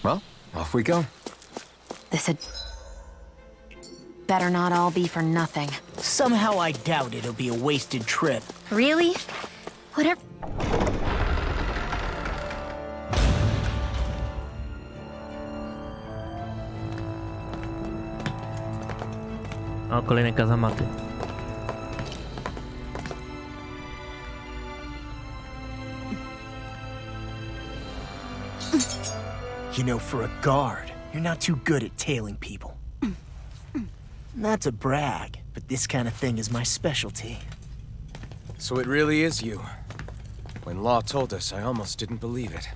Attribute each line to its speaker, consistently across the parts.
Speaker 1: Well, off we go.
Speaker 2: This had better not all be for nothing.
Speaker 3: Somehow I doubt it'll be a wasted trip.
Speaker 2: Really? Whatever.
Speaker 4: O, kolejne kazamaty.
Speaker 3: You know, for a guard, you're not too good at tailing people. Not to brag, but this kind of thing is my specialty.
Speaker 1: So it really is you. When Law told us, I almost didn't believe it.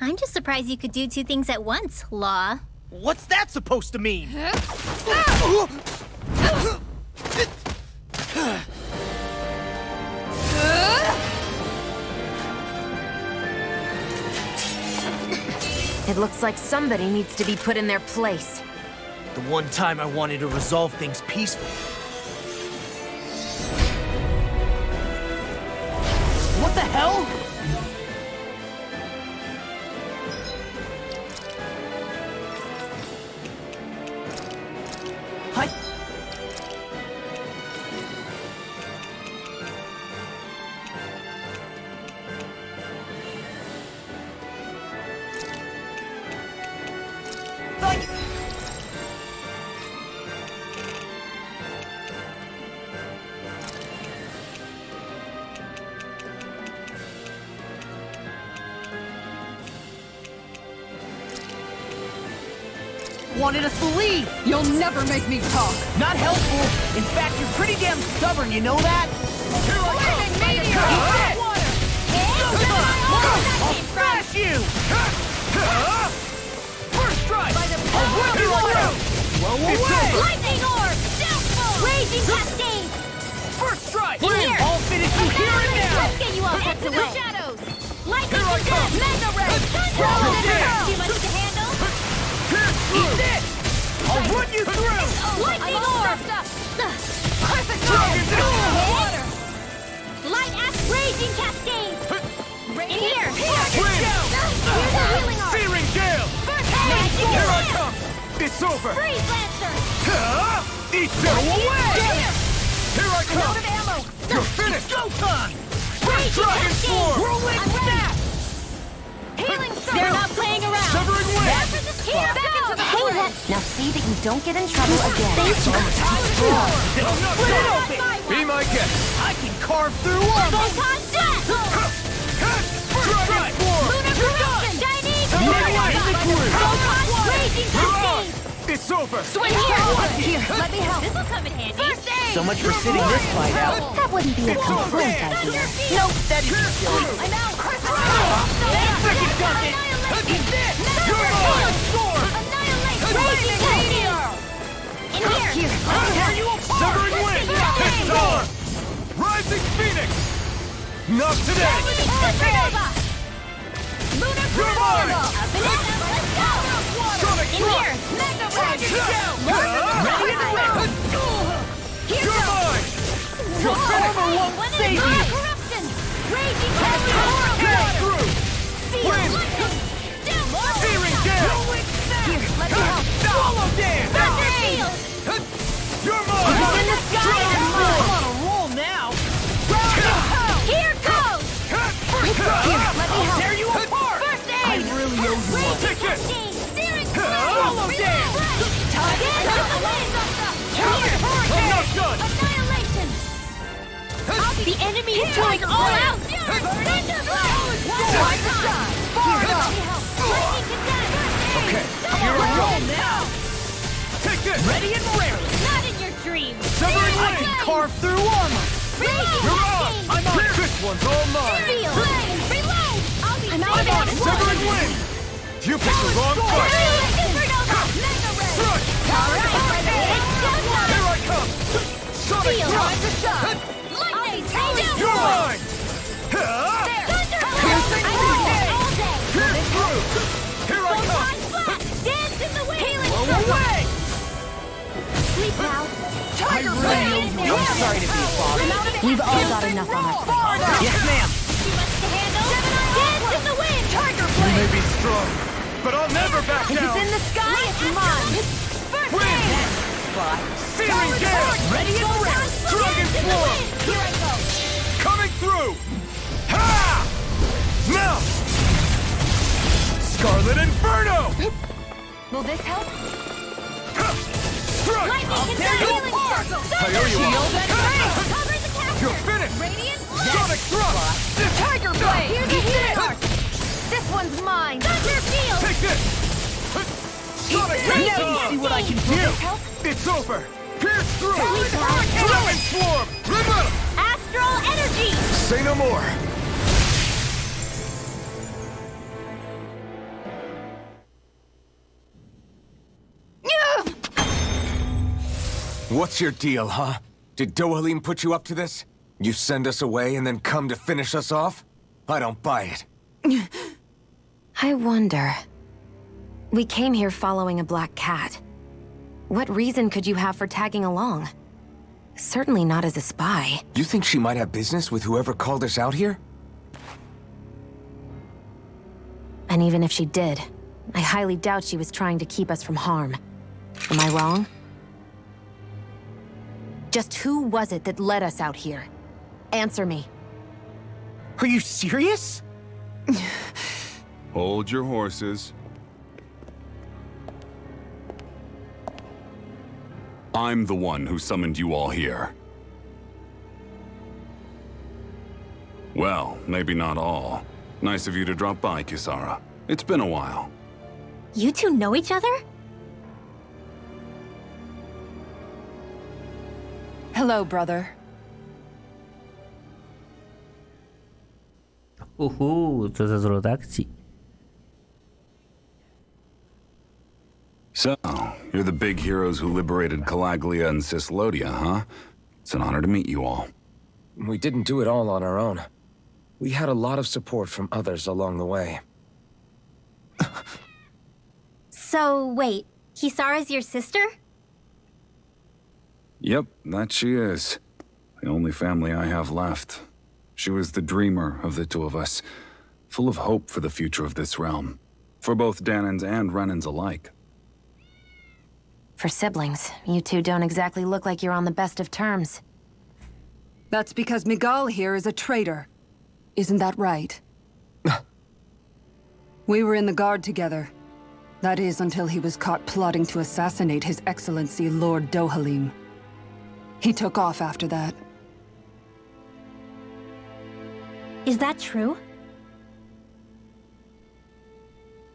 Speaker 5: I'm just surprised you could do two things at once, Law.
Speaker 3: What's that supposed to mean?
Speaker 2: It looks like somebody needs to be put in their place.
Speaker 3: The one time I wanted to resolve things peacefully. What the hell? Hi. Wanted us to leave!
Speaker 6: You'll never make me talk!
Speaker 3: Not helpful! In fact, you're pretty damn stubborn, you know that? Here I come! I'll smash you! First strike! Here I come! Blow away!
Speaker 5: Lightning orb! Downfall! Raging cascade!
Speaker 3: First strike!
Speaker 5: In here!
Speaker 3: I'll finish you here and now!
Speaker 5: Let's get you all tucked away! Shadows! Lightning
Speaker 3: Here I come!
Speaker 5: Mega ray! Too much to handle?
Speaker 3: Eat this! I'll run you through!
Speaker 5: Lightning orb!
Speaker 3: Perfect! Water!
Speaker 5: Light axe raging cascade! In here!
Speaker 3: Wind!
Speaker 5: Healing orb!
Speaker 3: Searing gale!
Speaker 5: Magic
Speaker 3: Here I
Speaker 5: slam!
Speaker 3: come! It's over!
Speaker 5: Freeze lancer!
Speaker 3: Eat them away! Here I come!
Speaker 5: Out of ammo!
Speaker 3: You're finished! Go time!
Speaker 5: Raging
Speaker 3: Dragon
Speaker 5: cascade!
Speaker 3: Sword! Whirlwind
Speaker 5: I'm ready!
Speaker 3: Snap!
Speaker 5: Healing circle! They're not playing around!
Speaker 3: Severing wind!
Speaker 5: Back into the
Speaker 2: Hey, that. Now see that you don't get in trouble again.
Speaker 3: I'm not done!
Speaker 1: Be my guest.
Speaker 3: I can carve through armor!
Speaker 5: Photon death!
Speaker 3: Dragon Sword!
Speaker 5: Lunar corruption! Chinese
Speaker 3: Light
Speaker 5: Photon raging cascade!
Speaker 3: It's over!
Speaker 5: Swing here!
Speaker 2: Let me help.
Speaker 5: This'll come in handy. First aid!
Speaker 3: So much for sitting this fight out.
Speaker 2: That wouldn't be a complete idea.
Speaker 3: Nope, that is silly.
Speaker 5: I'm out!
Speaker 3: Second gun it! Eat this! You're mine! Sword!
Speaker 5: Annihilate! Raging meteor! In here!
Speaker 3: Tear you apart! Severing wind! Storm! Rising Phoenix! Not today!
Speaker 5: Supernova! Lunar
Speaker 3: mine!
Speaker 5: Up and up! Let's go!
Speaker 3: Sonic
Speaker 5: In here! Mega
Speaker 3: Ready
Speaker 5: Ready
Speaker 3: to round!
Speaker 5: Here
Speaker 3: You're
Speaker 5: goes!
Speaker 3: mine! Your armor won't save you!
Speaker 5: Corruption! Raging
Speaker 3: Pass
Speaker 5: cascade!
Speaker 3: through!
Speaker 5: Seal!
Speaker 3: Wind!
Speaker 5: Lightning! Downfall!
Speaker 3: Searing gale!
Speaker 5: Here, let me help!
Speaker 3: Swallow dance!
Speaker 5: Thunder field!
Speaker 3: You're mine!
Speaker 5: In the sky
Speaker 3: Dragon
Speaker 5: and
Speaker 3: Sword!
Speaker 5: mine!
Speaker 3: On a roll now!
Speaker 5: Here goes!
Speaker 3: Here,
Speaker 5: let me help!
Speaker 3: Tear you apart!
Speaker 5: First aid!
Speaker 3: I really owe you one.
Speaker 5: Raging
Speaker 3: Take this!
Speaker 5: cascade! Searing
Speaker 3: Swallow dance!
Speaker 5: Get out of the way!
Speaker 3: I'm not done!
Speaker 5: Annihilation! The enemy is going all out! Thunder blows!
Speaker 3: Okay, here I go! Take this! Ready and rarely!
Speaker 5: Not in your dreams!
Speaker 3: Severing wind! I can carve through armor!
Speaker 5: Raging
Speaker 3: You're on!
Speaker 5: cascade!
Speaker 3: I'm on! This one's all mine!
Speaker 5: Seal! Reload! I'll be
Speaker 3: I'm on! Severing wind! You picked the wrong fight!
Speaker 5: Supernova! Mega ray!
Speaker 3: Crush! Here I come! Sonic
Speaker 5: Seal!
Speaker 3: Rush!
Speaker 5: Time to shine! Lightning!
Speaker 3: You're mine!
Speaker 5: Thunder!
Speaker 3: Piercing
Speaker 5: I
Speaker 3: wind!
Speaker 5: know it all day!
Speaker 3: Pierce through! Here I come!
Speaker 5: Photon flash! Dance in the wind! Healing
Speaker 3: Blow
Speaker 5: circle!
Speaker 3: away!
Speaker 5: Sleep now!
Speaker 3: Tiger Blade! I'm sorry to be a father.
Speaker 2: We've all got enough on our plate.
Speaker 3: Yes, ma'am!
Speaker 5: Too much to handle? Dance in the wind! Tiger
Speaker 1: You
Speaker 5: blade!
Speaker 1: may be strong, but I'll never back
Speaker 5: If
Speaker 1: down!
Speaker 5: it's in the sky, it's mine! First
Speaker 1: Win!
Speaker 5: aid!
Speaker 1: Searing gale!
Speaker 3: Ready and ready!
Speaker 1: Dragon
Speaker 5: In the
Speaker 1: form!
Speaker 5: wind! Here I go!
Speaker 1: Coming through! Ha! Now! Scarlet Inferno!
Speaker 5: Will this help?
Speaker 1: Strike!
Speaker 5: Lightning can do healing force!
Speaker 1: I owe you all.
Speaker 5: Cover the capture!
Speaker 1: You're finished!
Speaker 5: Radiant
Speaker 1: Sonic thrust!
Speaker 5: Tiger blade! Here's a healing arc! This one's mine! Thunder field!
Speaker 1: Take this! Sonic
Speaker 3: Now you
Speaker 1: Thrust!
Speaker 3: see what I can
Speaker 1: You!
Speaker 3: do!
Speaker 5: Help?
Speaker 1: It's over! Pierce through!
Speaker 5: Dragon
Speaker 1: Dragon Swarm! Rebuttal!
Speaker 5: Astral energy!
Speaker 1: Say no more! What's your deal, huh? Did Dohalim put you up to this? You send us away and then come to finish us off? I don't buy it.
Speaker 2: I wonder. We came here following a black cat. What reason could you have for tagging along? Certainly not as a spy.
Speaker 1: You think she might have business with whoever called us out here?
Speaker 2: And even if she did, I highly doubt she was trying to keep us from harm. Am I wrong? Just who was it that led us out here? Answer me.
Speaker 3: Are you serious?
Speaker 6: Hold your horses. I'm the one who summoned you all here. Well, maybe not all. Nice of you to drop by, Kisara. It's been a while.
Speaker 5: You two know each other?
Speaker 7: Hello, brother.
Speaker 4: Co za zwrot akcji.
Speaker 6: So, you're the big heroes who liberated Calaglia and Cislodia, huh? It's an honor to meet you all.
Speaker 1: We didn't do it all on our own. We had a lot of support from others along the way.
Speaker 5: So, wait. Kisara's your sister?
Speaker 6: Yep, that she is. The only family I have left. She was the dreamer of the two of us, full of hope for the future of this realm. For both Danans and Renans alike.
Speaker 2: For siblings, you two don't exactly look like you're on the best of terms.
Speaker 7: That's because Miguel here is a traitor. Isn't that right? We were in the Guard together. That is, until he was caught plotting to assassinate His Excellency Lord Dohalim. He took off after that.
Speaker 5: Is that true?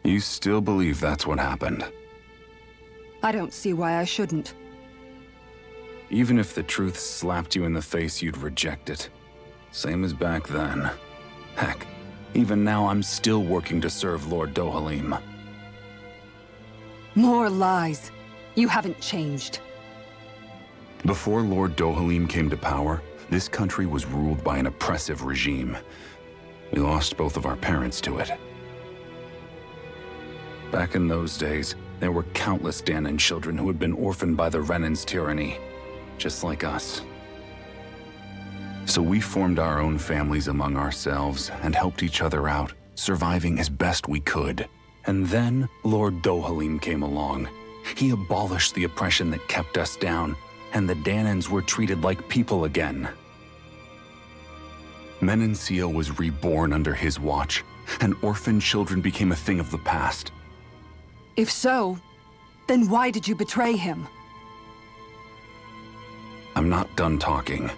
Speaker 6: You still believe that's what happened?
Speaker 7: I don't see why I shouldn't.
Speaker 6: Even if the truth slapped you in the face, you'd reject it. Same as back then. Heck, even now I'm still working to serve Lord Dohalim.
Speaker 7: More lies. You haven't changed.
Speaker 6: Before Lord Dohalim came to power, this country was ruled by an oppressive regime. We lost both of our parents to it. Back in those days, there were countless Danan children who had been orphaned by the Renan's tyranny, just like us. So we formed our own families among ourselves and helped each other out, surviving as best we could. And then Lord Dohalim came along. He abolished the oppression that kept us down, and the Danans were treated like people again. Menancia was reborn under his watch, and orphan children became a thing of the past.
Speaker 7: If so, then why did you betray him?
Speaker 6: I'm not done talking.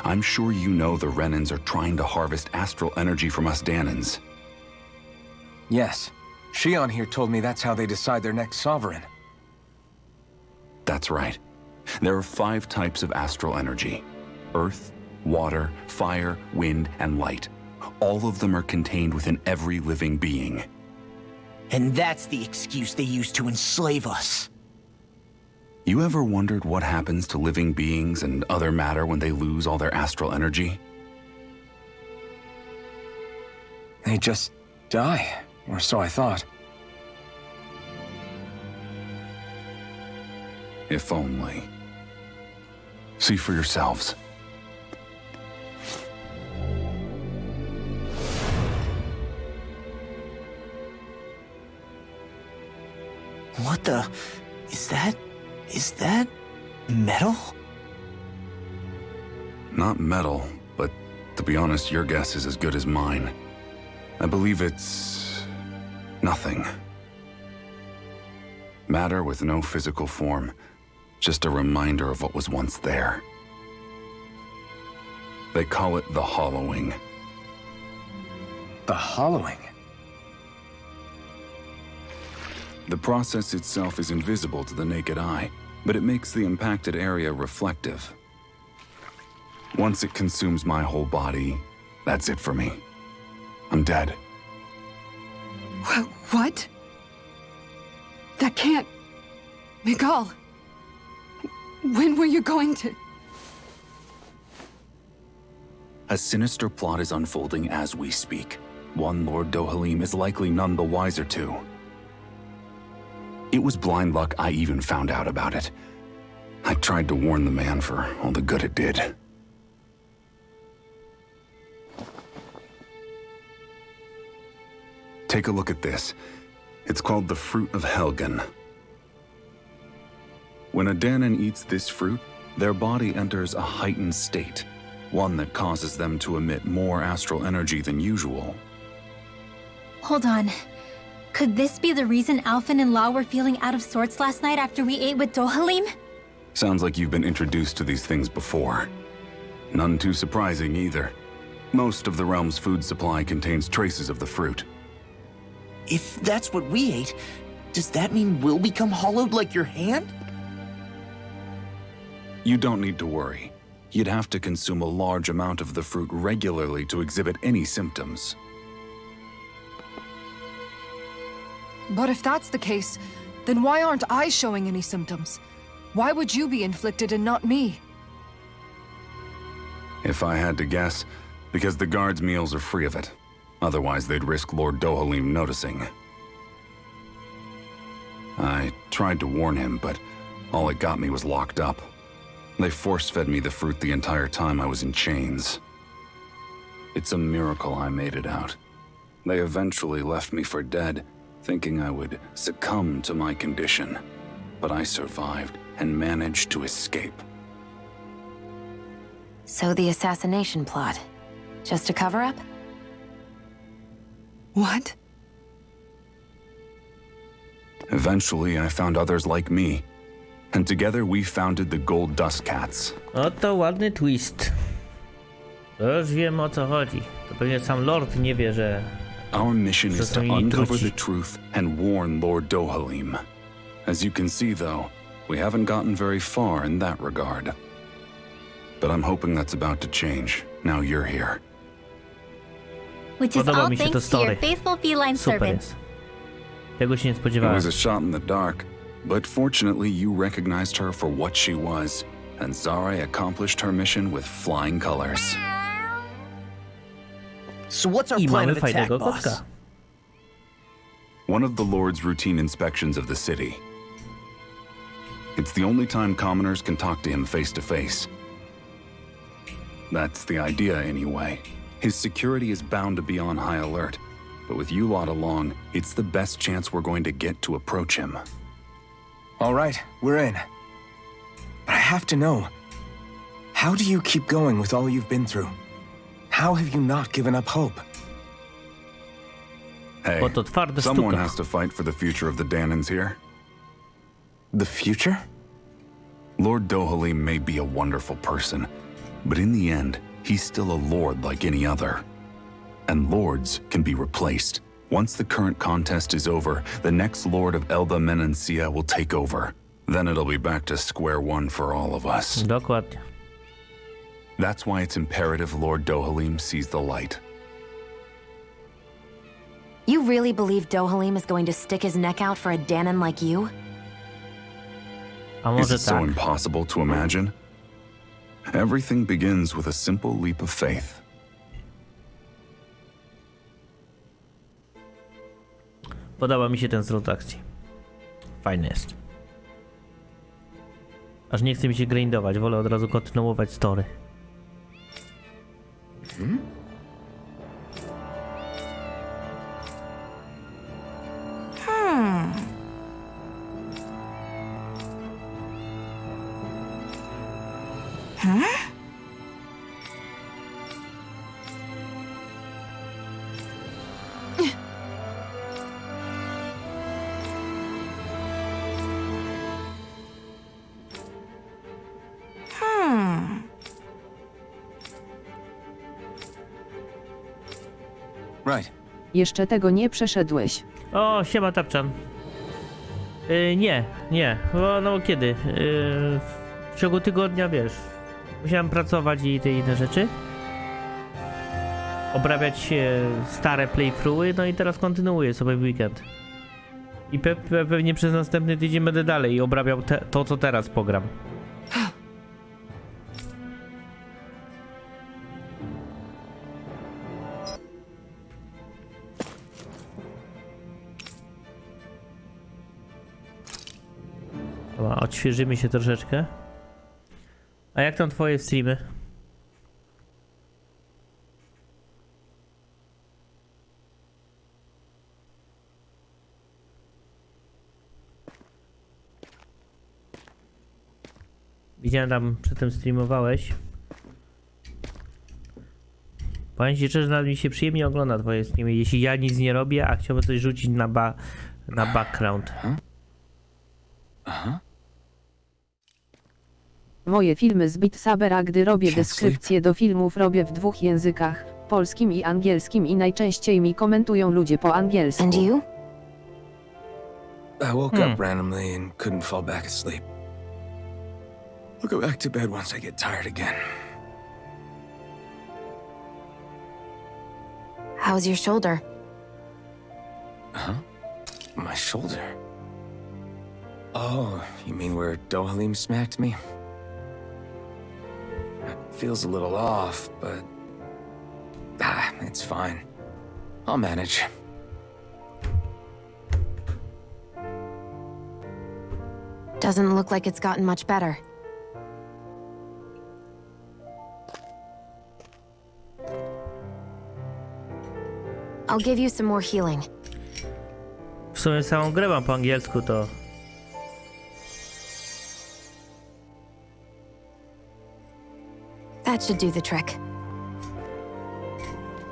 Speaker 6: I'm sure you know the Renans are trying to harvest astral energy from us Danans.
Speaker 1: Yes. Shion here told me that's how they decide their next sovereign.
Speaker 6: That's right. There are 5 types of astral energy. Earth, water, fire, wind, and light. All of them are contained within every living being.
Speaker 3: And that's the excuse they use to enslave us.
Speaker 6: You ever wondered what happens to living beings and other matter when they lose all their astral energy?
Speaker 1: They just die, or so I thought.
Speaker 6: If only. See for yourselves.
Speaker 3: What the... Is that... metal?
Speaker 6: Not metal, but to be honest, your guess is as good as mine. I believe it's... nothing. Matter with no physical form. Just a reminder of what was once there. They call it the hollowing.
Speaker 1: The hollowing?
Speaker 6: The process itself is invisible to the naked eye, but it makes the impacted area reflective. Once it consumes my whole body, that's it for me. I'm dead.
Speaker 7: What? That can't... Miguel, when were you going to...
Speaker 6: A sinister plot is unfolding as we speak. One Lord Dohalim is likely none the wiser to. It was blind luck I even found out about it. I tried to warn the man for all the good it did. Take a look at this. It's called the Fruit of Helgen. When a Danon eats this fruit, their body enters a heightened state, one that causes them to emit more astral energy than usual.
Speaker 5: Hold on. Could this be the reason Alphen and Law were feeling out of sorts last night after we ate with Dohalim?
Speaker 6: Sounds like you've been introduced to these things before. None too surprising either. Most of the realm's food supply contains traces of the fruit.
Speaker 3: If that's what we ate, does that mean we'll become hollowed like your hand?
Speaker 6: You don't need to worry. You'd have to consume a large amount of the fruit regularly to exhibit any symptoms.
Speaker 7: But if that's the case, then why aren't I showing any symptoms? Why would you be inflicted and not me?
Speaker 6: If I had to guess, because the guards' meals are free of it. Otherwise, they'd risk Lord Dohalim noticing. I tried to warn him, but all it got me was locked up. They force-fed me the fruit the entire time I was in chains. It's a miracle I made it out. They eventually left me for dead, thinking I would succumb to my condition. But I survived and managed to escape.
Speaker 2: So the assassination plot, just a cover-up?
Speaker 7: What?
Speaker 6: Eventually, I found others like me. And together we founded the Gold Dust Cats.
Speaker 4: Oto ładny twist. To już wiem, o co chodzi. To pewnie sam Lord nie wie, że...
Speaker 6: Our mission is to
Speaker 4: są inni
Speaker 6: uncover
Speaker 4: truci.
Speaker 6: the truth and warn Lord Dohalim. As you can see, though, we haven't gotten very far in that regard. But I'm hoping that's about to change, now you're here.
Speaker 5: Which is
Speaker 4: Podoba
Speaker 5: all
Speaker 4: mi się to
Speaker 5: thanks to your
Speaker 4: story.
Speaker 5: faithful feline
Speaker 4: Super
Speaker 5: servant.
Speaker 4: jest. Tego się nie
Speaker 6: It
Speaker 4: spodziewałem.
Speaker 6: was a shot in the dark, but fortunately you recognized her for what she was, and Zare accomplished her mission with flying colors.
Speaker 3: So what's our
Speaker 4: I
Speaker 3: plan
Speaker 4: mamy
Speaker 3: of attack,
Speaker 4: fajnego
Speaker 3: boss?
Speaker 4: kotka.
Speaker 6: One of the Lord's routine inspections of the city. It's the only time commoners can talk to him face to face. That's the idea, anyway. His security is bound to be on high alert, but with you lot along, it's the best chance we're going to get to approach him.
Speaker 1: All right, we're in. But I have to know, how do you keep going with all you've been through? How have you not given up hope?
Speaker 6: Hey,
Speaker 4: Oto twarda
Speaker 6: someone
Speaker 4: sztuka.
Speaker 6: has to fight for the future of the Danons here.
Speaker 1: The future?
Speaker 6: Lord Dohalim may be a wonderful person, but in the end, he's still a lord like any other. And lords can be replaced. Once the current contest is over, the next lord of Elda Menancia will take over. Then it'll be back to square one for all of us.
Speaker 4: Dokładnie.
Speaker 6: That's why it's imperative Lord Dohalim sees the light.
Speaker 2: You really believe Dohalim is going to stick his neck out for a Danon like you?
Speaker 4: A
Speaker 6: Is
Speaker 4: może
Speaker 6: it so
Speaker 4: tak.
Speaker 6: impossible to imagine? Everything begins with a simple leap of faith.
Speaker 4: Podoba mi się ten zwrot akcji. Fajny jest. Aż nie chce mi się grindować, wolę od razu kontynuować story.
Speaker 1: Right.
Speaker 8: Jeszcze tego nie przeszedłeś.
Speaker 4: O, siema Tapczan. Nie. No kiedy? W ciągu tygodnia, wiesz, musiałem pracować i te inne rzeczy. Obrabiać stare playthroughy, no i teraz kontynuuję sobie w weekend. I pewnie przez następny tydzień będę dalej i obrabiał to, co teraz pogram. Dobra, odświeżymy się troszeczkę. A jak tam twoje streamy? Widziałem tam, przedtem streamowałeś. Powiem ci szczerze, że nawet mi się przyjemnie ogląda twoje streamy, jeśli ja nic nie robię, a chciałbym coś rzucić na background.
Speaker 1: Aha.
Speaker 8: Moje filmy z Beat Sabera, gdy robię
Speaker 1: Can't
Speaker 8: deskrypcje do filmów, robię w 2 językach, polskim i angielskim, i najczęściej mi komentują ludzie po angielsku.
Speaker 2: And you?
Speaker 1: I woke up randomly and couldn't fall back asleep. I'll go back to bed once I get tired again.
Speaker 2: How's your shoulder?
Speaker 1: Huh? My shoulder? Oh, you mean where Dohalim smacked me? It feels a little off, but... it's fine. I'll manage.
Speaker 2: Doesn't look like it's gotten much better. I'll give you some more healing.
Speaker 4: W sumie całą grę mam po angielsku, to...
Speaker 2: That should do the trick.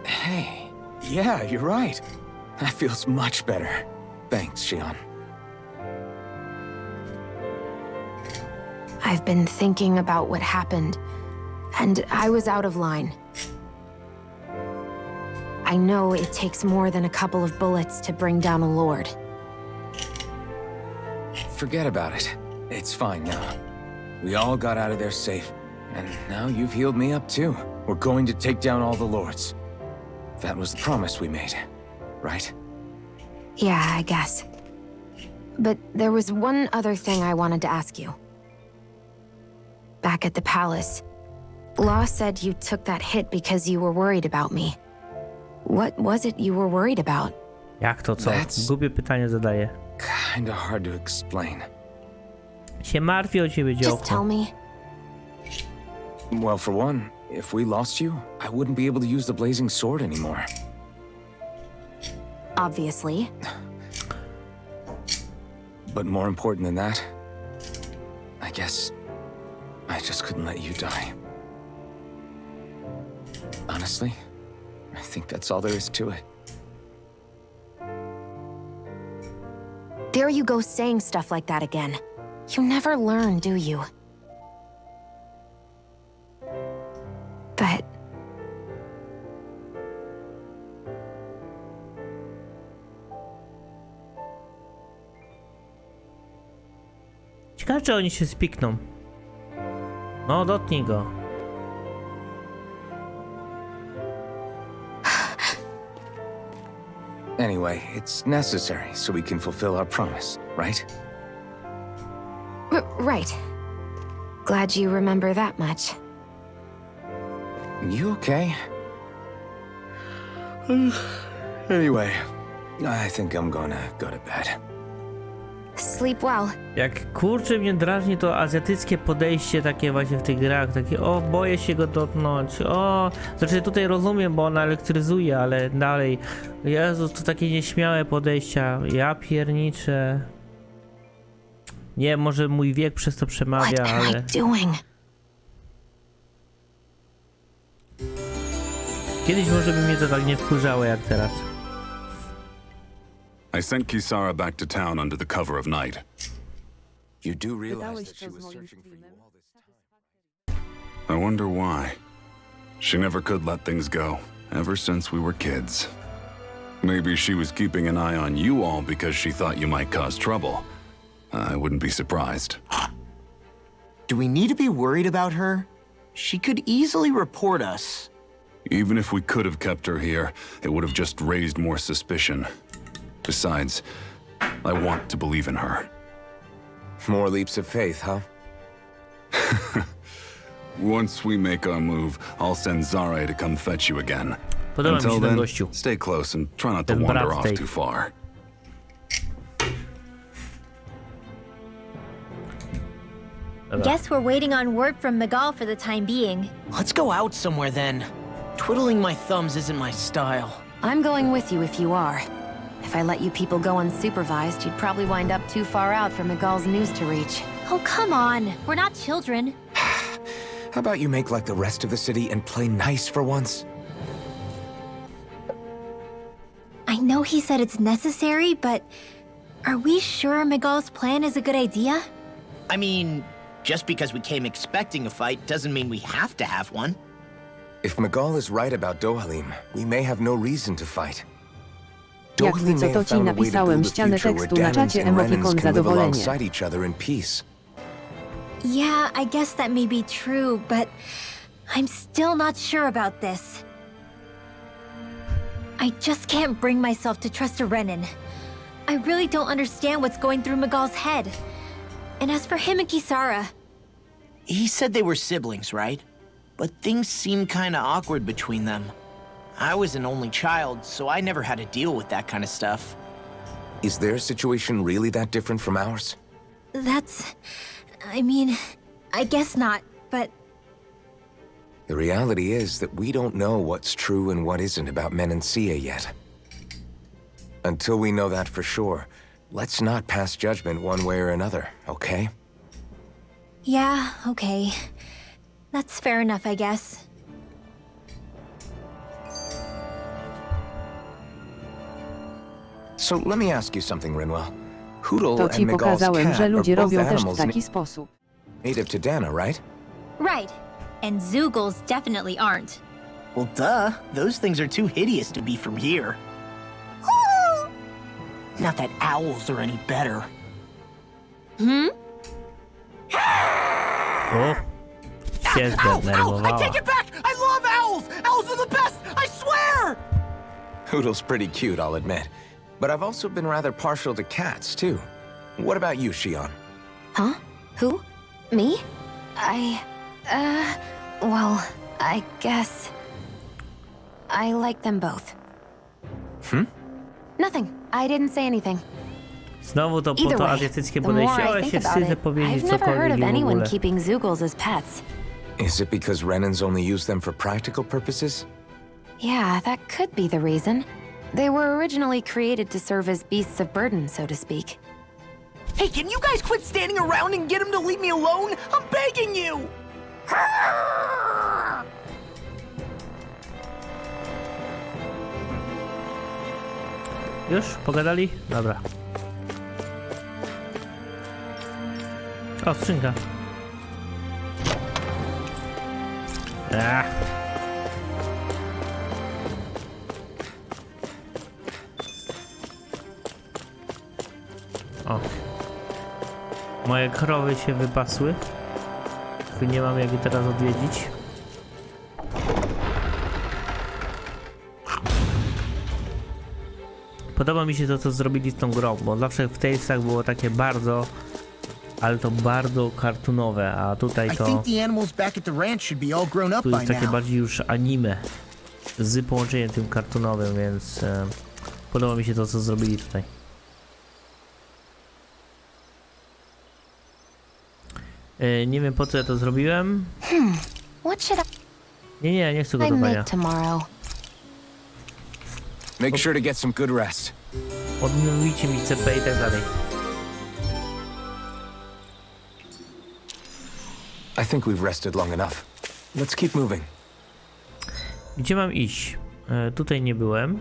Speaker 1: Hey, yeah, you're right. That feels much better. Thanks, Shion.
Speaker 2: I've been thinking about what happened, and I was out of line. I know it takes more than a couple of bullets to bring down a lord.
Speaker 1: Forget about it. It's fine now. We all got out of there safe, and now you've healed me up too. We're going to take down all the lords. That was the promise we made, right?
Speaker 2: Yeah, I guess. But there was one other thing I wanted to ask you. Back at the palace, Law said you took that hit because you were worried about me. What was it you were worried about?
Speaker 4: Jak to co?
Speaker 1: That's-
Speaker 4: Głupie pytanie zadaję.
Speaker 1: Kinda hard to explain.
Speaker 4: Się martwię o ciebie,
Speaker 2: Just tell
Speaker 4: działko.
Speaker 2: me.
Speaker 1: Well, for one, if we lost you, I wouldn't be able to use the blazing sword anymore.
Speaker 2: Obviously.
Speaker 1: But more important than that, I guess I just couldn't let you die. Honestly, I think that's all there is to it.
Speaker 2: There you go saying stuff like that again. You never learn, do you? But...
Speaker 4: Ciekawe, czy oni się spikną. No, dotknij go.
Speaker 1: Anyway, it's necessary so we can fulfill our promise, right?
Speaker 2: Right. Glad you remember that much.
Speaker 1: You okay? Anyway, I think I'm gonna go to bed.
Speaker 2: Sleep well.
Speaker 4: Jak kurczę mnie drażni to azjatyckie podejście takie właśnie w tych grach, takie o, boję się go dotknąć, o, znaczy tutaj rozumiem, bo ona elektryzuje, ale dalej, Jezus, to takie nieśmiałe podejścia, ja pierniczę. Nie, może mój wiek przez to przemawia,
Speaker 2: What am
Speaker 4: ale...
Speaker 2: I doing?
Speaker 4: Kiedyś może by mnie to tak nie wkurzało jak teraz.
Speaker 6: I sent Kisara back to town under the cover of night.
Speaker 1: You do realize that she was searching for you all this time.
Speaker 6: I wonder why. She never could let things go, ever since we were kids. Maybe she was keeping an eye on you all because she thought you might cause trouble. I wouldn't be surprised.
Speaker 3: Do we need to be worried about her? She could easily report us.
Speaker 6: Even if we could have kept her here, it would have just raised more suspicion. Besides, I want to believe in her.
Speaker 1: More leaps of faith, huh?
Speaker 6: Once we make our move, I'll send Zare to come fetch you again.
Speaker 4: Podoba mi się
Speaker 6: Until
Speaker 4: ten
Speaker 6: then,
Speaker 4: gościu.
Speaker 6: stay close and try not to
Speaker 4: Ten
Speaker 6: wander
Speaker 4: brat
Speaker 6: off
Speaker 4: tej.
Speaker 6: too far.
Speaker 4: Dobra.
Speaker 5: Guess we're waiting on word from Miguel for the time being.
Speaker 3: Let's go out somewhere then. Twiddling my thumbs isn't my style.
Speaker 2: I'm going with you if you are. If I let you people go unsupervised, you'd probably wind up too far out for Miguel's news to reach.
Speaker 5: Oh, come on. We're not children.
Speaker 1: How about you make like the rest of the city and play nice for once?
Speaker 5: I know he said it's necessary, but are we sure Miguel's plan is a good idea?
Speaker 3: I mean, just because we came expecting a fight doesn't mean we have to have one.
Speaker 1: If Miguel is right about Dohalim, we may have no reason to fight.
Speaker 8: Jak
Speaker 1: Dohalim may
Speaker 8: Cz29
Speaker 1: have found a way to
Speaker 8: napisałem
Speaker 1: build a
Speaker 8: ścianę
Speaker 1: future where
Speaker 8: tekstu na
Speaker 1: Danans
Speaker 8: czacie
Speaker 1: and Renans
Speaker 8: emotikon
Speaker 1: can live
Speaker 8: zadowolenie.
Speaker 1: alongside each other in peace.
Speaker 5: Yeah, I guess that may be true, but I'm still not sure about this. I just can't bring myself to trust a Renan. I really don't understand what's going through Miguel's head. And as for him and Kisara,
Speaker 3: He said they were siblings, right? But things seemed kinda awkward between them. I was an only child, so I never had to deal with that kind of stuff.
Speaker 1: Is their situation really that different from ours?
Speaker 5: I mean, I guess not, but
Speaker 1: The reality is that we don't know what's true and what isn't about Menancia yet. Until we know that for sure, let's not pass judgment one way or another, okay?
Speaker 5: yeah, okay. That's fair enough, I guess.
Speaker 1: So let me ask you something, Rinwell. Hoodle
Speaker 8: To
Speaker 1: and
Speaker 8: ci
Speaker 1: Miguel's
Speaker 8: pokazałem,
Speaker 1: cat
Speaker 8: że
Speaker 1: are
Speaker 8: ludzie
Speaker 1: both
Speaker 8: robią też w
Speaker 1: animals
Speaker 8: taki sposób.
Speaker 1: native to Dana, right?
Speaker 5: Right. And Zoogles definitely aren't.
Speaker 3: Well, duh. Those things are too hideous to be from here. Not that owls are any better.
Speaker 4: O! Się zdenerwowała.
Speaker 3: it back! I love owls! Owls are the best! I swear!
Speaker 1: Hoodle's pretty cute, I'll admit. But I've also been rather partial to cats, too. What about you, Shion?
Speaker 2: Huh? Who? Me? Well, I guess... I like them both. Nothing. I didn't say anything.
Speaker 4: Znowu to po
Speaker 2: Either
Speaker 4: to
Speaker 2: way,
Speaker 4: azjatyckie
Speaker 2: the more
Speaker 4: podejście. O,
Speaker 2: I
Speaker 4: ja
Speaker 2: think
Speaker 4: się
Speaker 2: about
Speaker 4: wstydzę
Speaker 2: it,
Speaker 4: powiedzieć
Speaker 2: I've never heard
Speaker 4: cokolwiek
Speaker 2: of
Speaker 4: i w
Speaker 2: anyone
Speaker 4: ogóle.
Speaker 2: keeping Zoogles as pets.
Speaker 1: Is it because Renans only use them for practical purposes?
Speaker 2: Yeah, that could be the reason. They were originally created to serve as beasts of burden, so to speak.
Speaker 3: Hey, can you guys quit standing around and get him to leave me alone? I'm begging you!
Speaker 4: Już? Pogadali? Dobra. O, skrzynka. O. Moje krowy się wypasły. Tylko nie mam jak je teraz odwiedzić. Podoba mi się to, co zrobili z tą grą, bo zawsze w Talesach było takie bardzo, ale to bardzo kartunowe, a tutaj to tu jest takie bardziej już anime z połączeniem tym kartunowym, więc podoba mi się to, co zrobili tutaj. Nie wiem, po co ja to zrobiłem.
Speaker 2: What should
Speaker 4: Nie chcę
Speaker 2: I
Speaker 4: gotowania.
Speaker 2: make tomorrow?
Speaker 1: Make sure to get some good rest.
Speaker 4: Odmówicie mi CP i tak dalej.
Speaker 1: I think we've rested long enough. Let's keep moving.
Speaker 4: Gdzie mam iść? Tutaj nie byłem.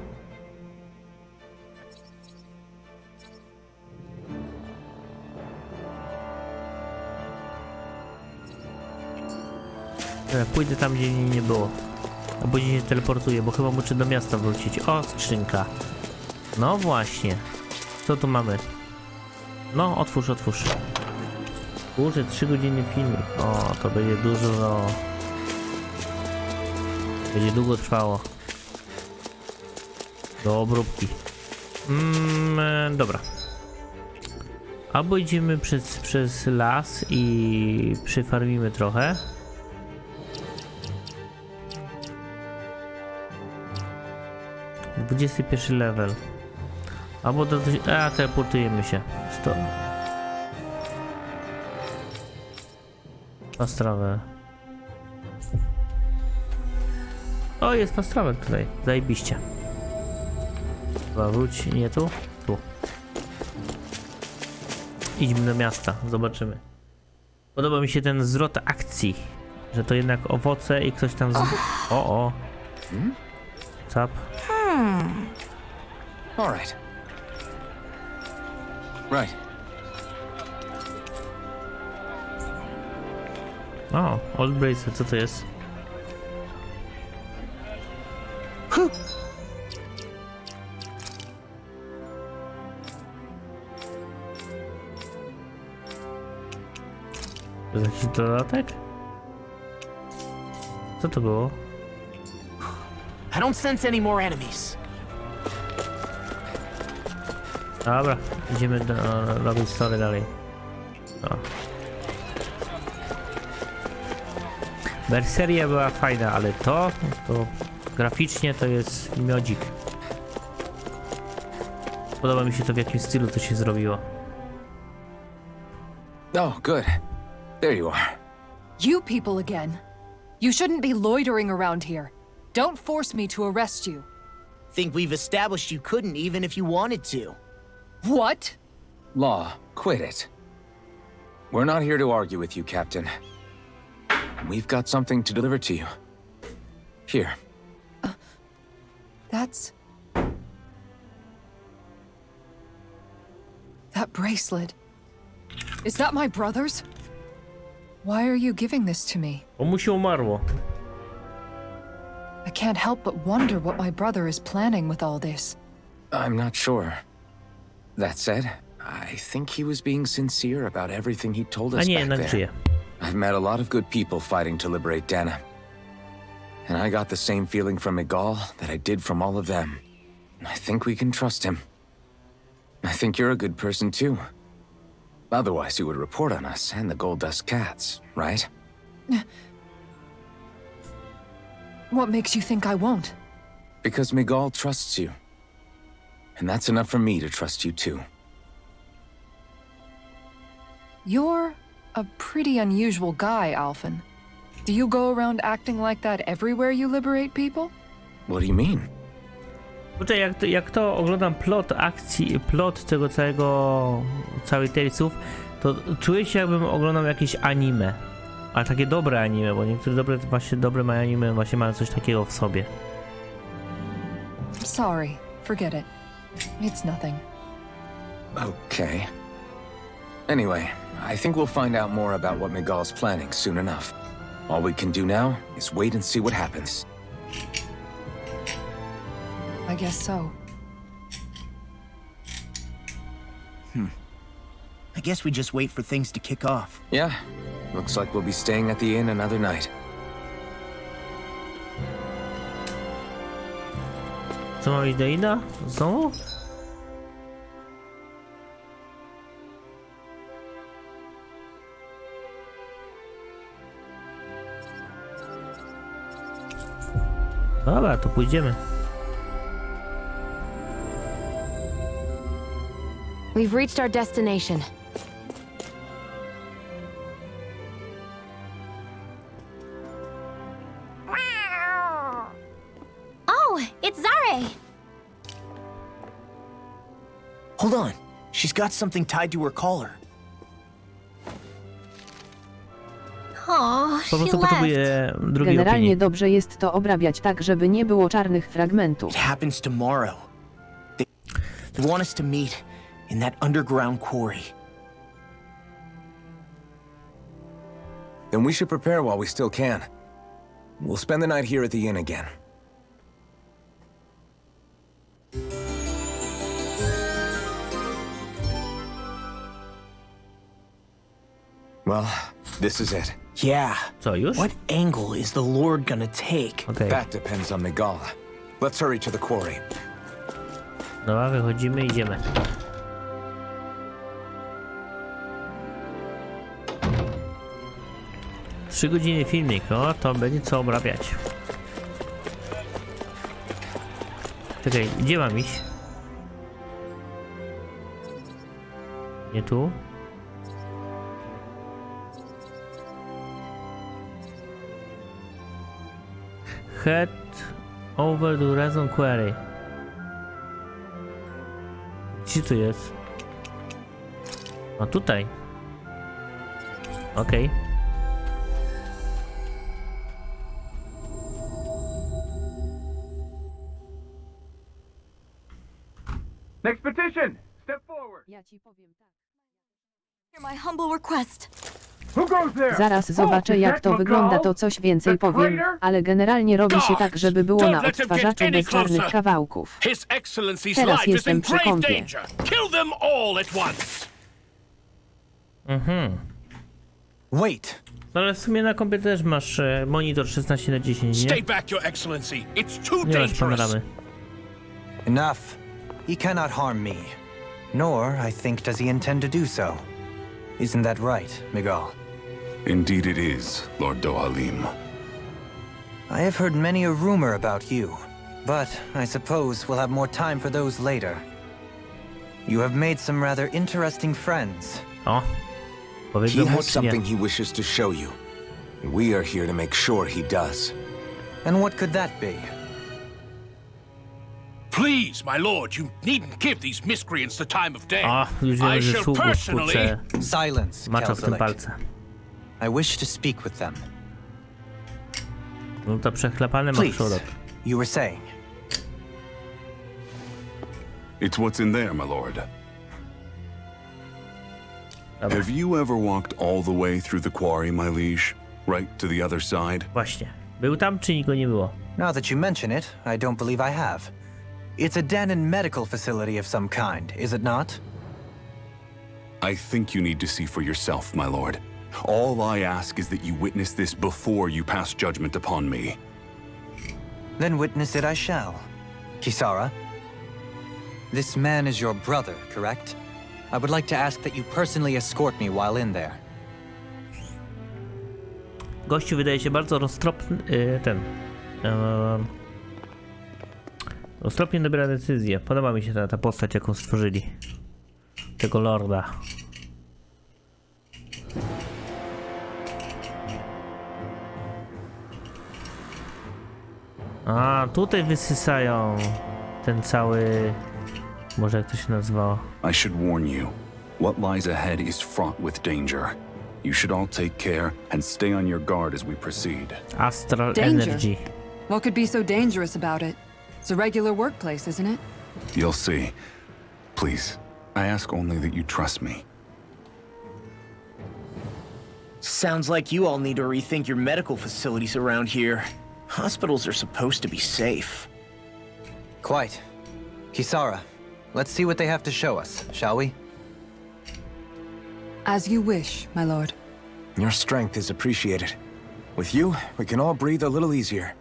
Speaker 4: Pójdę tam, gdzie nie było. Albo gdzie się teleportuję, bo chyba muszę do miasta wrócić. O, skrzynka. No właśnie. Co tu mamy? No, otwórz. Kurczę, 3-godzinny filmik. O, to będzie dużo, no. Będzie długo trwało. Do obróbki. Dobra. Albo idziemy przez las i przyfarmimy trochę. XXI level. Albo do... teleportujemy się. Fast travel. O, jest fast travel tutaj. Zajebiście. Chyba wróć, nie tu? Tu. Idźmy do miasta, zobaczymy. Podoba mi się ten zwrot akcji. Że to jednak owoce i ktoś tam... O. Cap.
Speaker 1: All right. Right.
Speaker 4: O, Old Bracer, co to jest? To jest jakiś dodatek? Co to było?
Speaker 3: I don't sense any more enemies.
Speaker 4: Dobra, idziemy robić story dalej. O. Berseria była fajna, ale to graficznie to jest miodzik. Podoba mi się to, w jakim stylu to się zrobiło.
Speaker 1: Oh, good. There you are.
Speaker 9: You people again. You shouldn't be loitering around here. Don't force me to arrest you.
Speaker 3: Think we've established you couldn't even if you wanted to.
Speaker 9: What?
Speaker 1: Law, quit it. We're not here to argue with you, Captain. We've got something to deliver to you. Here.
Speaker 9: That's... That bracelet. Is that my brother's? Why are you giving this to me?
Speaker 4: O, mu się umarło.
Speaker 9: I can't help but wonder what my brother is planning with all this.
Speaker 1: I'm not sure. That said, I think he was being sincere about everything he told
Speaker 4: A
Speaker 1: us
Speaker 4: nie,
Speaker 1: back
Speaker 4: jednak
Speaker 1: there.
Speaker 4: żyje.
Speaker 1: I've met a lot of good people fighting to liberate Dana. And I got the same feeling from Miguel that I did from all of them. I think we can trust him. I think you're a good person too. Otherwise, you would report on us and the Gold Dust Cats, right?
Speaker 9: What makes you think I won't?
Speaker 1: Because Miguel trusts you. And that's enough for me to trust you too.
Speaker 9: You're a pretty unusual guy, Alphen. Do you go around acting like that everywhere you liberate people?
Speaker 1: What do you mean?
Speaker 4: Kurczę, jak to oglądam plot akcji, plot tego całej Talesów, to czuję się, jakbym oglądał jakieś anime. Ale takie dobre anime, bo niektóre dobre anime właśnie mają coś takiego w sobie.
Speaker 9: Sorry, forget it. It's nothing.
Speaker 1: Okay. Anyway, I think we'll find out more about what Miguel's planning soon enough. All we can do now is wait and see what happens.
Speaker 9: I guess so.
Speaker 3: I guess we just wait for things to kick off.
Speaker 1: Yeah, looks like we'll be staying at the inn another night.
Speaker 4: Co, mam iść do Ida? Znowu? Dobra, to pójdziemy.
Speaker 2: We've reached our destination.
Speaker 5: Oh, it's Zare!
Speaker 3: Hold on. She's got something tied to her collar.
Speaker 5: Oh,
Speaker 4: Po
Speaker 5: she
Speaker 4: prostu
Speaker 5: left.
Speaker 4: potrzebuję drugiej
Speaker 8: Generalnie
Speaker 4: opinii.
Speaker 8: dobrze jest to obrabiać tak, żeby nie było czarnych fragmentów.
Speaker 3: It happens tomorrow. They want us to meet in that underground quarry.
Speaker 1: Then we should prepare while we still can. We'll spend the night here at the inn again. Well, this is it.
Speaker 3: Yeah.
Speaker 4: Co, już?
Speaker 3: What angle is the Lord gonna take?
Speaker 4: Okej.
Speaker 1: That depends on Miguel. Let's hurry to the quarry.
Speaker 4: Dobra, wychodzimy, idziemy. Trzy godziny filmik, o, to będzie co obrabiać. Czekaj, gdzie mam iść? Nie tu? Head over to Reason Quarry. Gdzie tu jest? A tutaj. Okej.
Speaker 1: Next petition! Step forward!
Speaker 8: Ja ci powiem tak.
Speaker 10: Hear my humble request.
Speaker 1: Who goes there?
Speaker 8: Zaraz zobaczę jak to wygląda, to coś więcej powiem, ale generalnie robi się tak, żeby było na odtwarzaczu bez czarnych kawałków.
Speaker 11: His Excellency's
Speaker 8: Teraz
Speaker 11: life is in
Speaker 8: jestem przy
Speaker 11: grave
Speaker 8: kąpie.
Speaker 11: danger. Kill them all at once.
Speaker 1: Wait!
Speaker 4: Ale w sumie na kompie też masz monitor 16:10, nie?
Speaker 11: Stay back, Your Excellency. It's too
Speaker 4: Nie masz
Speaker 11: dangerous.
Speaker 4: panoramy.
Speaker 12: Enough. He cannot harm me. Nor, I think, does he intend to do so. Isn't that right, Miguel?
Speaker 6: Indeed it is, Lord Dohalim.
Speaker 12: I have heard many a rumor about you, but I suppose we'll have more time for those later. You have made some rather interesting friends.
Speaker 4: O,
Speaker 1: He
Speaker 4: powiedzmy mu
Speaker 1: has
Speaker 4: czy nie.
Speaker 1: something he wishes to show you. We are here to make sure he does.
Speaker 12: And what could that be?
Speaker 11: Please, my lord, you needn't give these miscreants the time of day.
Speaker 4: O, już wiem,
Speaker 11: I
Speaker 4: że
Speaker 11: shall
Speaker 4: sługów
Speaker 11: personally...
Speaker 4: kurczę
Speaker 12: Silence,
Speaker 4: macza w tym
Speaker 12: Kelzelik.
Speaker 4: palce.
Speaker 12: I wish to speak with them.
Speaker 4: No to przechlepany ma
Speaker 12: Please,
Speaker 4: przodok.
Speaker 12: you were saying.
Speaker 6: It's what's in there, my lord.
Speaker 4: Dobra,
Speaker 6: Have you ever walked all the way through the quarry, my liege? Right to the other side?
Speaker 4: właśnie. Był tam, czy nikogo nie było?
Speaker 12: Now that you mention it, I don't believe I have. It's a den and medical facility of some kind, is it not?
Speaker 6: I think you need to see for yourself, my lord. All I ask is that you witness this before you pass judgment upon me.
Speaker 12: Then witness it I shall. Kisara, this man is your brother, correct? I would like to ask that you personally escort me while in there.
Speaker 4: Gościu wydaje się bardzo roztropny, roztropnie dobiera decyzję. Podoba mi się ta postać, jaką stworzyli. Tego lorda. A, tutaj wysysają ten cały... Może jak to się nazywało?
Speaker 6: I should warn you. What lies ahead is fraught with danger. You should all take care and stay on your guard as we proceed.
Speaker 4: Astral
Speaker 7: Danger?
Speaker 4: Energy.
Speaker 7: What could be so dangerous about it? It's a regular workplace, isn't it?
Speaker 6: You'll see. Please, I ask only that you trust me.
Speaker 3: Sounds like you all need to rethink your medical facilities around here. Hospitals are supposed to be safe.
Speaker 12: Quite. Kisara, let's see what they have to show us, shall we?
Speaker 7: As you wish, my lord.
Speaker 1: Your strength is appreciated. With you, we can all breathe a little easier.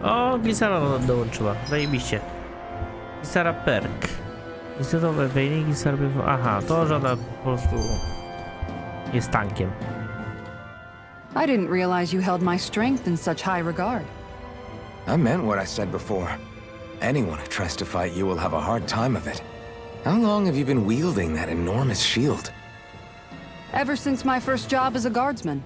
Speaker 4: O, Glisara dołączyła. Zajebiście. Glisara perk. Istotowe wejny, Glisara... Aha, to że ona po prostu jest tankiem.
Speaker 7: I didn't realize you held my strength in such high regard.
Speaker 1: I meant what I said before. Anyone who tries to fight you will have a hard time of it. How long have you been wielding that enormous shield?
Speaker 7: Ever since my first job as a guardsman,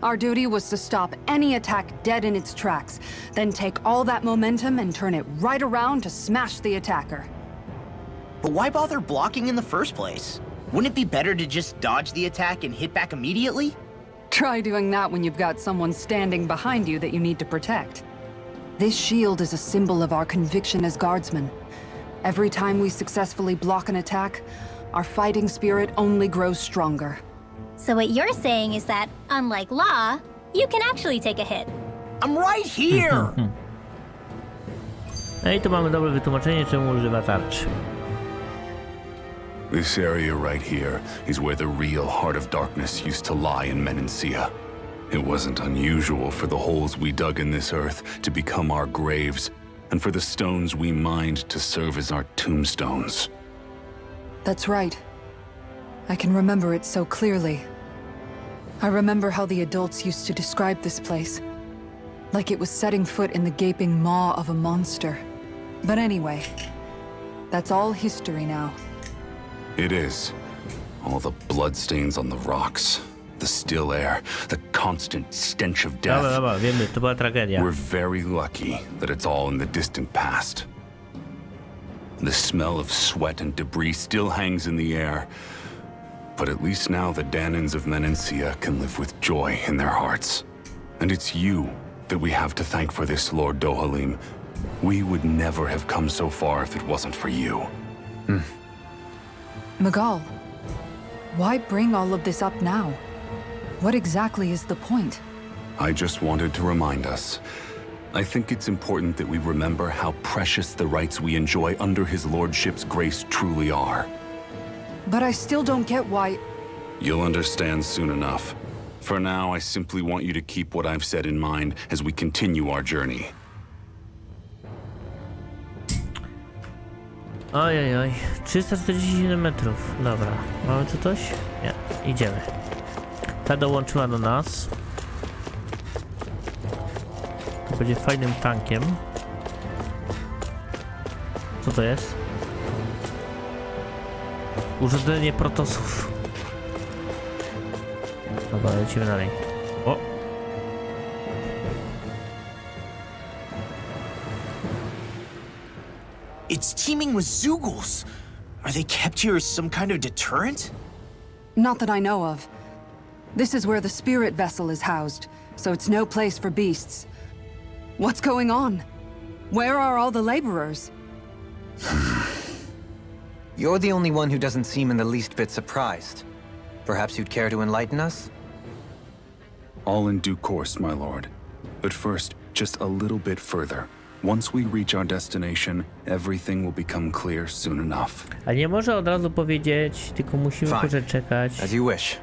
Speaker 7: Our duty was to stop any attack dead in its tracks, then take all that momentum and turn it right around to smash the attacker.
Speaker 3: But why bother blocking in the first place? Wouldn't it be better to just dodge the attack and hit back immediately?
Speaker 7: Try doing that when you've got someone standing behind you that you need to protect. This shield is a symbol of our conviction as guardsmen. Every time we successfully block an attack, our fighting spirit only grows stronger.
Speaker 5: So what you're saying is that, unlike Law, you can actually take a hit.
Speaker 3: I'm right here!
Speaker 4: No i tu mamy dobre wytłumaczenie, czemu używa tarczy.
Speaker 6: This area right here is where the real heart of darkness used to lie in Menancia. It wasn't unusual for the holes we dug in this earth to become our graves, and for the stones we mined to serve as our tombstones.
Speaker 7: That's right. I can remember it so clearly. I remember how the adults used to describe this place. Like it was setting foot in the gaping maw of a monster. But anyway, that's all history now.
Speaker 6: It is. All the bloodstains on the rocks, the still air, the constant stench of death.
Speaker 4: Dobra, wiemy, to była tragedia.
Speaker 6: We're very lucky that it's all in the distant past. The smell of sweat and debris still hangs in the air. But at least now the Danans of Menancia can live with joy in their hearts. And it's you that we have to thank for this, Lord Dohalim. We would never have come so far if it wasn't for you.
Speaker 7: Magal, why bring all of this up now? What exactly is the point?
Speaker 6: I just wanted to remind us. I think it's important that we remember how precious the rights we enjoy under his lordship's grace truly are.
Speaker 7: But I still don't get why...
Speaker 6: You'll understand soon enough. For now, I simply want you to keep what I've said in mind as we continue our journey.
Speaker 4: Ojej, 347 metrów. Dobra, mamy tu coś? Nie, idziemy. Ta dołączyła do nas. To będzie fajnym tankiem. Co to jest? Urządzenie protosów. Dobra, lecimy dalej. O!
Speaker 3: It's teeming with Zeugles. Are they kept here as some kind of deterrent?
Speaker 7: Not that I know of. This is where the spirit vessel is housed, so it's no place for beasts. What's going on? Where are all the laborers?
Speaker 12: You're the only one who doesn't seem in the least bit surprised. Perhaps you'd care to enlighten us?
Speaker 6: All in due course, my lord. But first, just a little bit further. Once we reach our destination, everything will become clear soon enough.
Speaker 4: A nie może od razu powiedzieć, tylko musimy kurczę czekać.
Speaker 12: As you wish.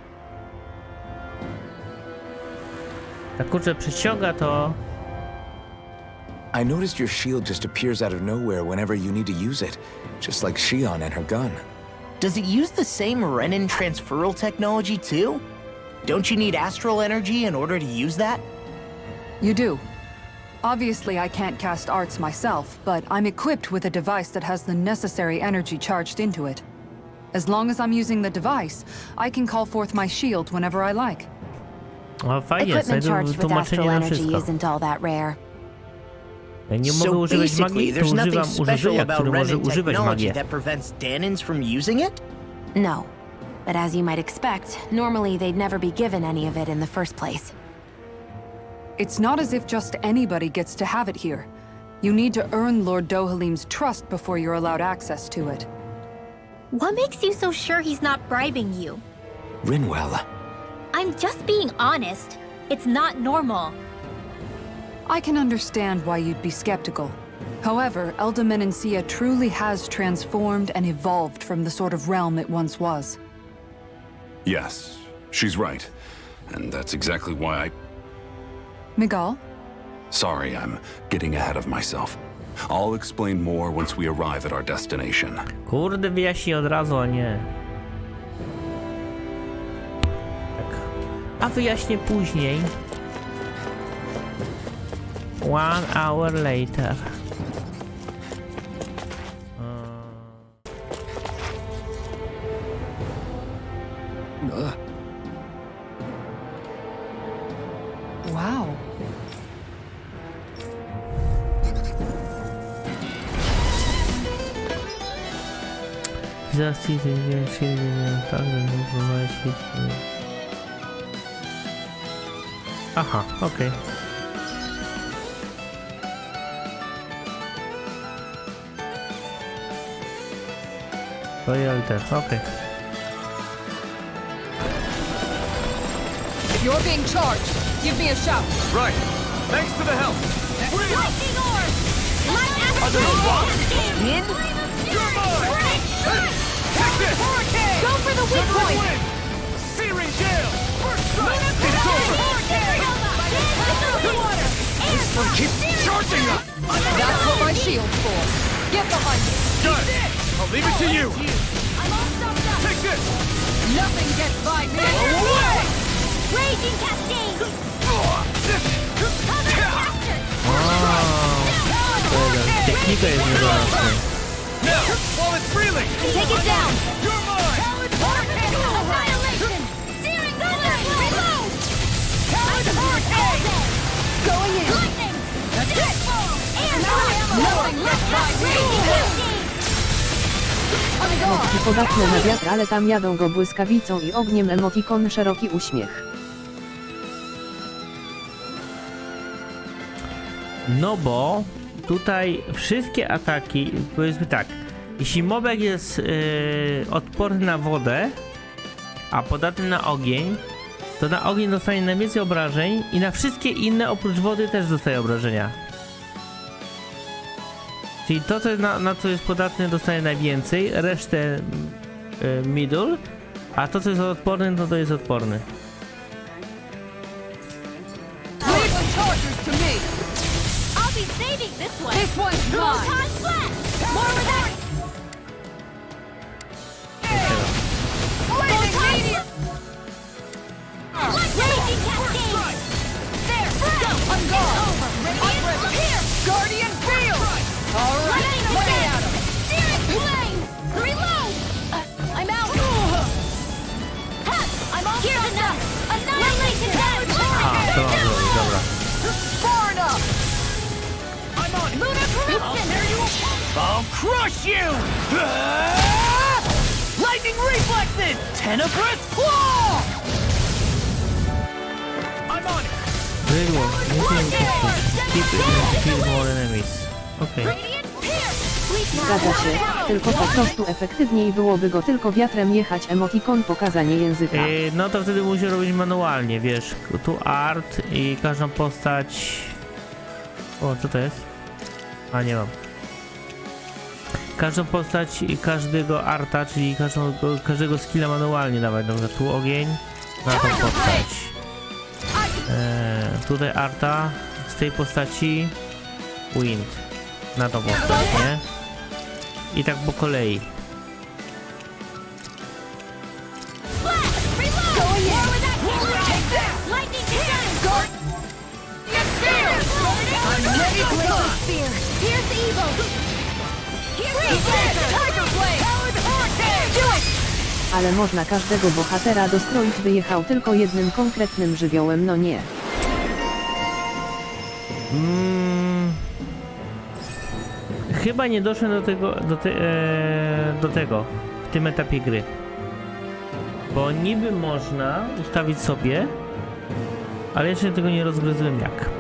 Speaker 4: Tak kurczę przyciąga to.
Speaker 1: I noticed your shield just appears out of nowhere whenever you need to use it, just like Shion and her gun.
Speaker 3: Does it use the same Renin transferal technology too? Don't you need astral energy in order to use that?
Speaker 7: You do. Obviously, I can't cast arts myself, but I'm equipped with a device that has the necessary energy charged into it. As long as I'm using the device, I can call forth my shield whenever I like.
Speaker 4: O, fajnie,
Speaker 2: Equipment charged with
Speaker 4: tłumaczenie
Speaker 2: astral
Speaker 4: na
Speaker 2: energy
Speaker 4: wszystko.
Speaker 2: isn't all that rare.
Speaker 4: Jak nie mogę
Speaker 3: So
Speaker 4: używać magii,
Speaker 3: basically,
Speaker 4: to
Speaker 3: there's nothing
Speaker 4: używam
Speaker 3: special
Speaker 4: urządzenia,
Speaker 3: about
Speaker 4: który może
Speaker 3: Renin
Speaker 4: używać
Speaker 3: technology
Speaker 4: magię.
Speaker 3: that prevents Danans from using it?
Speaker 2: No. But as you might expect, normally they'd never be given any of it in the first place.
Speaker 7: It's not as if just anybody gets to have it here. You need to earn Lord Dohalim's trust before you're allowed access to it.
Speaker 5: What makes you so sure he's not bribing you?
Speaker 1: Rinwell.
Speaker 5: I'm just being honest. It's not normal.
Speaker 7: I can understand why you'd be skeptical. However, Elda Menancia truly has transformed and evolved from the sort of realm it once was.
Speaker 6: Yes, she's right. And that's exactly why I...
Speaker 7: Miguel?
Speaker 6: Sorry, I'm getting ahead of myself. I'll explain more once we arrive at our destination.
Speaker 4: Kurde, wyjaśnij od razu, a nie. Tak. A wyjaśnię później. 1 hour later. Zaraz tak, aha, okej. Loyalty, okej.
Speaker 9: If you're being charged, give me a shout.
Speaker 1: Right. Thanks for the help.
Speaker 10: Lightning orb! Light
Speaker 3: Wind?
Speaker 1: You're mine. Take this.
Speaker 10: Hurricane! Go for the weak point!
Speaker 1: Searing gale. First strike.
Speaker 10: It's over! Water!
Speaker 1: This one keeps charging us.
Speaker 9: That's what my shield's for. Get behind me.
Speaker 1: Done. I'll leave it to you.
Speaker 10: I'm all stuffed up!
Speaker 1: Take this.
Speaker 9: Nothing gets by me.
Speaker 1: Away.
Speaker 10: Raging cascade! Cover captured!
Speaker 4: Technika jest niezależna.
Speaker 1: Now, while it's reeling.
Speaker 10: Take it down!
Speaker 1: You're mine.
Speaker 10: Annihilation! Searing thunder! Reload! Going in! Lightning! Air
Speaker 9: Nothing gets by me.
Speaker 8: Emotki podatne na wiatr, ale tam jadą go błyskawicą i ogniem. Emotikon szeroki uśmiech.
Speaker 4: No bo tutaj wszystkie ataki, powiedzmy tak, jeśli mobek jest odporny na wodę, a podatny na ogień, to na ogień dostanie najwięcej obrażeń i na wszystkie inne oprócz wody też dostaje obrażenia. Czyli to, co jest na co jest podatny, dostaje najwięcej, resztę middle, a to, co jest odporny, no to jest odporny.
Speaker 9: Leave the chargers to me.
Speaker 10: I'll be saving this one!
Speaker 9: This one's mine.
Speaker 10: Proton flash! More with that! Raging cascade! There! Go!
Speaker 9: I'm gone.
Speaker 10: Over! Radiant here!
Speaker 9: Guardian field. All right.
Speaker 10: Lightning
Speaker 9: Lay
Speaker 10: bolt!
Speaker 9: at 'em.
Speaker 10: Searing flame! Reload! I'm out! Ha! I'm all here's enough! Annihilation damage!
Speaker 4: Aha, to mam zrobić, dobra.
Speaker 9: Far enough.
Speaker 3: I'm on it.
Speaker 10: Lunar corruption!
Speaker 3: I'll crush you! Lightning reflexes! Tenebrous claw! I'm on it.
Speaker 4: Very well. Keep it and kill more enemies. Okej.
Speaker 10: Radiant pierce! Please
Speaker 8: Zgadza się, tylko po prostu efektywniej byłoby go tylko wiatrem jechać. Emotikon pokazanie języka.
Speaker 4: No to wtedy musi robić manualnie, wiesz, tu art i każdą postać... O, co to jest? A, nie mam. Każdą postać i każdego arta, czyli każdego skilla manualnie dawać. Dobra, tu ogień na tą postać. Tutaj arta z tej postaci wind na tą postać, nie? I tak po kolei.
Speaker 8: Ale można każdego bohatera dostroić, by jechał tylko jednym konkretnym żywiołem, no nie.
Speaker 4: Chyba nie doszedłem do tego w tym etapie gry. Bo niby można ustawić sobie, ale jeszcze tego nie rozgryzłem jak.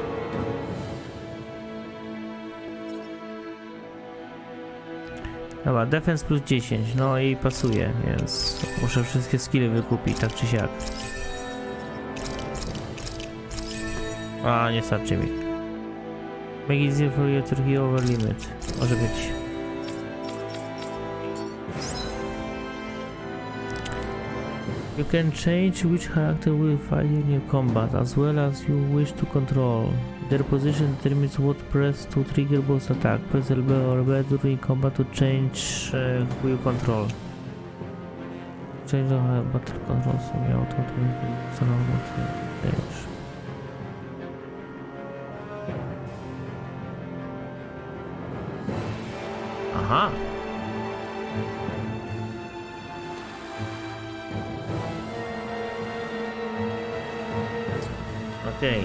Speaker 4: Dobra, defense plus 10, no i pasuje, więc muszę wszystkie skille wykupić, tak czy siak. A, nie starczy mi. Make it easier for you to hit over limit. Może być. You can change which character will fight in your combat, as well as you wish to control. Their position determines what press to trigger both attack. Press LB or B during combat to change who you control. Change of battle control, so miał to change. Aha! Okej.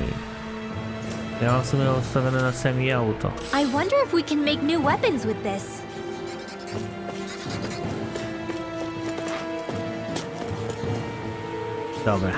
Speaker 4: Ja mam w sumie ustawione na semi-auto.
Speaker 5: I wonder if we can make new weapons with this.
Speaker 4: Dobra.